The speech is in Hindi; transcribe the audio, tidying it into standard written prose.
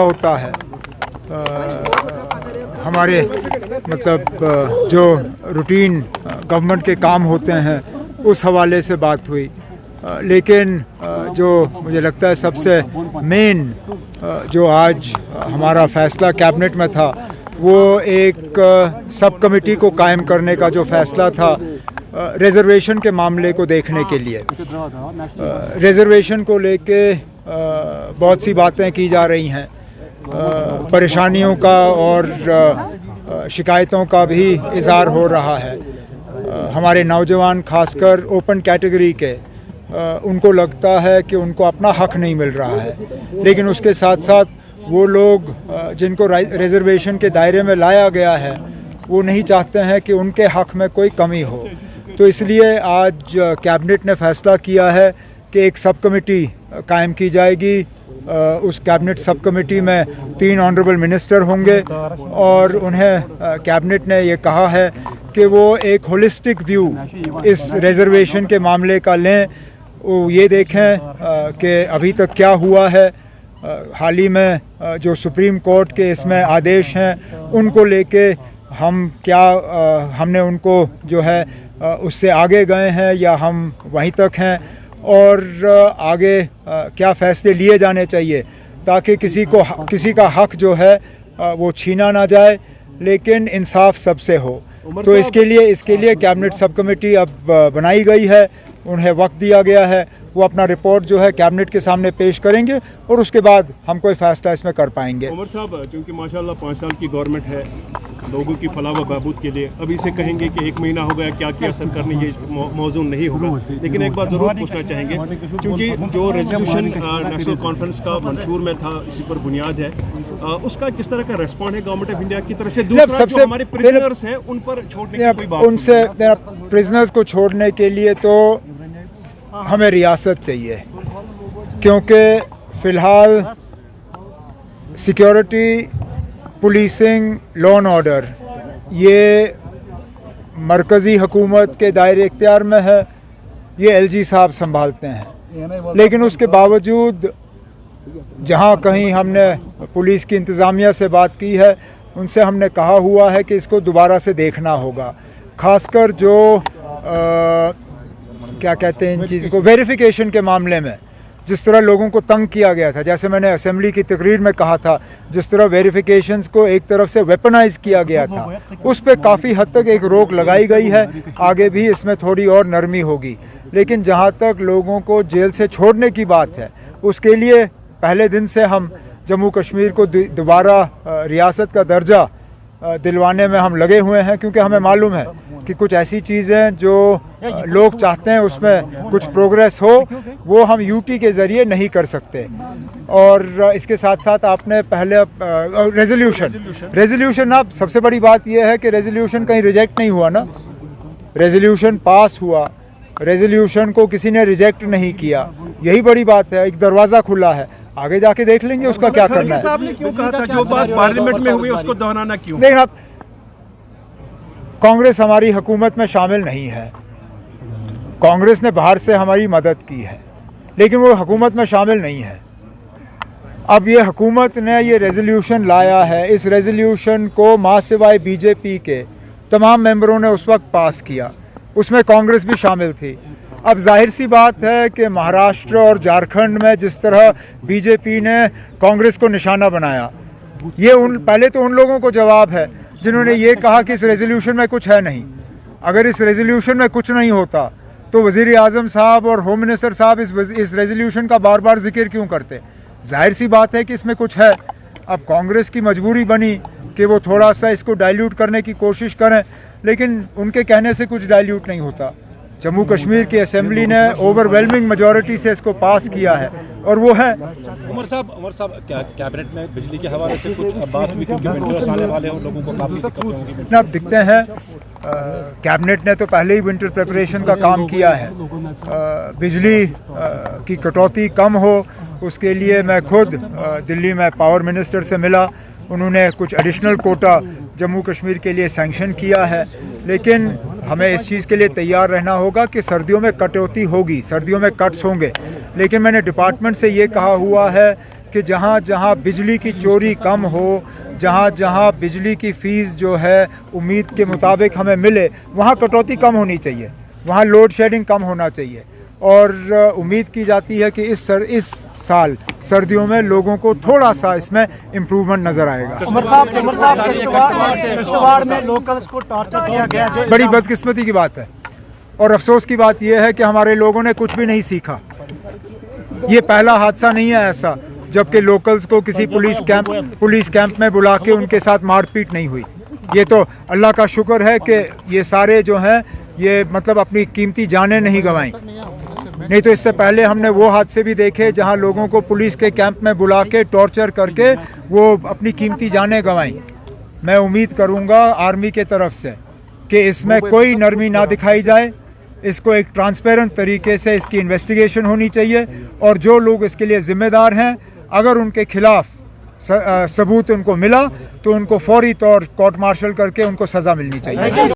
होता है हमारे मतलब जो रूटीन गवर्नमेंट के काम होते हैं उस हवाले से बात हुई, लेकिन जो मुझे लगता है सबसे मेन जो आज हमारा फैसला कैबिनेट में था वो एक सब कमेटी को कायम करने का जो फैसला था रिजर्वेशन के मामले को देखने के लिए। रिजर्वेशन को लेके बहुत सी बातें की जा रही हैं, परेशानियों का और शिकायतों का भी इज़हार हो रहा है। हमारे नौजवान खासकर ओपन कैटेगरी के उनको लगता है कि उनको अपना हक नहीं मिल रहा है, लेकिन उसके साथ साथ वो लोग जिनको रिजर्वेशन के दायरे में लाया गया है वो नहीं चाहते हैं कि उनके हक में कोई कमी हो। तो इसलिए आज कैबिनेट ने फैसला किया है कि एक सब कमेटी कायम की जाएगी। उस कैबिनेट सब कमेटी में 3 ऑनरेबल मिनिस्टर होंगे और उन्हें कैबिनेट ने ये कहा है कि वो एक होलिस्टिक व्यू इस रिजर्वेशन के मामले का लें, वो ये देखें कि अभी तक क्या हुआ है, हाल ही में जो सुप्रीम कोर्ट के इसमें आदेश हैं उनको लेके हम क्या हमने उनको जो है उससे आगे गए हैं या हम वहीं तक हैं, और आगे क्या फ़ैसले लिए जाने चाहिए ताकि किसी का हक जो है वो छीना ना जाए, लेकिन इंसाफ सबसे हो। तो इसके लिए कैबिनेट सब कमेटी अब बनाई गई है, उन्हें वक्त दिया गया है, वो अपना रिपोर्ट जो है कैबिनेट के सामने पेश करेंगे और उसके बाद हम कोई फैसला इसमें कर पाएंगे। उमर साहब, क्योंकि माशाल्लाह 5 साल की गवर्नमेंट है लोगों की फलाह व बहबूद के लिए, अभी से कहेंगे कि 1 महीना हो गया क्या क्या असर करने, ये मौजूद नहीं होगा। लेकिन एक बात ज़रूर पूछना चाहेंगे, क्योंकि जो रेजोल्यूशन नेशनल कॉन्फ्रेंस का मंशूर में था इसी पर बुनियाद है, उसका किस तरह का रेस्पॉन्ड है गवर्नमेंट ऑफ इंडिया की तरफ से? दूसरा जो हमारे प्रिजनर्स हैं उन पर छोड़ने की कोई बात उनसे प्रिजनर्स को छोड़ने के लिए तो हमें रियासत चाहिए, क्योंकि फ़िलहाल security, policing, law and order ये मरकज़ी हुकूमत के दायरे इख्तियार में है, ये एलजी साहब संभालते हैं। लेकिन उसके बावजूद जहाँ कहीं हमने पुलिस की इंतज़ामिया से बात की है, उनसे हमने कहा हुआ है कि इसको दोबारा से देखना होगा, ख़ासकर जो क्या कहते हैं इन चीज़ों को, वेरिफिकेशन के मामले में जिस तरह लोगों को तंग किया गया था, जैसे मैंने असेंबली की तकरीर में कहा था, जिस तरह वेरिफिकेशंस को एक तरफ से वेपनाइज किया गया था, उस पर काफ़ी हद तक एक रोक लगाई गई है। आगे भी इसमें थोड़ी और नरमी होगी, लेकिन जहाँ तक लोगों को जेल से छोड़ने की बात है, उसके लिए पहले दिन से हम जम्मू कश्मीर को दोबारा रियासत का दर्जा दिलवाने में हम लगे हुए हैं, क्योंकि हमें मालूम है कि कुछ ऐसी चीज़ें जो लोग चाहते हैं उसमें कुछ प्रोग्रेस हो, वो हम यूटी के ज़रिए नहीं कर सकते। और इसके साथ साथ आपने पहले रेजोल्यूशन अब सबसे बड़ी बात यह है कि रेजोल्यूशन कहीं रिजेक्ट नहीं हुआ ना, रेजोल्यूशन पास हुआ, रेजोल्यूशन को किसी ने रिजेक्ट नहीं किया, यही बड़ी बात है। एक दरवाज़ा खुला है, आगे जाके देख लेंगे उसका क्या करना है। साहब ने क्यों कहा था जो बात पार्लियामेंट में हुई उसको दोहराना क्यों? देखिए, आप कांग्रेस हमारी हुकूमत में शामिल नहीं है, कांग्रेस ने बाहर से हमारी मदद की है, लेकिन वो हुकूमत में शामिल नहीं है। अब ये हुकूमत ने ये रेजोल्यूशन लाया है, इस रेजोल्यूशन को मां सिवाय बीजेपी के तमाम मेंबरों ने उस वक्त पास किया, उसमें कांग्रेस भी शामिल थी। अब जाहिर सी बात है कि महाराष्ट्र और झारखंड में जिस तरह बीजेपी ने कांग्रेस को निशाना बनाया, ये पहले तो उन लोगों को जवाब है जिन्होंने ये कहा कि इस रेजोल्यूशन में कुछ है नहीं। अगर इस रेजोल्यूशन में कुछ नहीं होता तो वज़ीर आज़म साहब और होम मिनिस्टर साहब इस रेजोल्यूशन का बार बार जिक्र क्यों करते? जाहिर सी बात है कि इसमें कुछ है। अब कांग्रेस की मजबूरी बनी कि वो थोड़ा सा इसको डाइल्यूट करने की कोशिश करें, लेकिन उनके कहने से कुछ डाइल्यूट नहीं होता। जम्मू कश्मीर की असेंबली ने ओवरवेलमिंग मेजॉरिटी से इसको पास किया है और वो है। उमर साहब क्या कैबिनेट में बिजली के हवाले से कुछ बात हुई, क्योंकि विंटर्स आने वाले हैं, लोगों को काफ़ी दिक्कत होगी ना? अब दिखते हैं, कैबिनेट ने तो पहले ही विंटर प्रिपरेशन का काम किया है। बिजली की कटौती कम हो उसके लिए मैं खुद दिल्ली में पावर मिनिस्टर से मिला, उन्होंने कुछ एडिशनल कोटा जम्मू कश्मीर के लिए सैंक्शन किया है, लेकिन हमें इस चीज़ के लिए तैयार रहना होगा कि सर्दियों में कटौती होगी, सर्दियों में कट्स होंगे। लेकिन मैंने डिपार्टमेंट से ये कहा हुआ है कि जहाँ जहाँ बिजली की चोरी कम हो, जहाँ जहाँ बिजली की फ़ीस जो है उम्मीद के मुताबिक हमें मिले, वहाँ कटौती कम होनी चाहिए, वहाँ लोड शेडिंग कम होना चाहिए। और उम्मीद की जाती है कि इस साल सर्दियों में लोगों को थोड़ा सा इसमें इम्प्रूवमेंट नज़र आएगा। किश्तवाड़ में लोकल्स को टॉर्चर किया गया, जो बड़ी बदकिस्मती की बात है और अफसोस की बात यह है कि हमारे लोगों ने कुछ भी नहीं सीखा। ये पहला हादसा नहीं है ऐसा जबकि लोकल्स को किसी पुलिस कैंप में बुला के उनके साथ मारपीट नहीं हुई। ये तो अल्लाह का शुक्र है कि ये सारे जो हैं ये मतलब अपनी कीमती जानें नहीं गंवाई, नहीं तो इससे पहले हमने वो हादसे भी देखे जहां लोगों को पुलिस के कैंप में बुला के टॉर्चर करके वो अपनी कीमती जानें गंवाई। मैं उम्मीद करूंगा आर्मी के तरफ से कि इसमें कोई नरमी ना दिखाई जाए, इसको एक ट्रांसपेरेंट तरीके से इसकी इन्वेस्टिगेशन होनी चाहिए और जो लोग इसके लिए ज़िम्मेदार हैं अगर उनके खिलाफ सबूत उनको मिला तो उनको फौरी तौर कोर्ट मार्शल करके उनको सज़ा मिलनी चाहिए।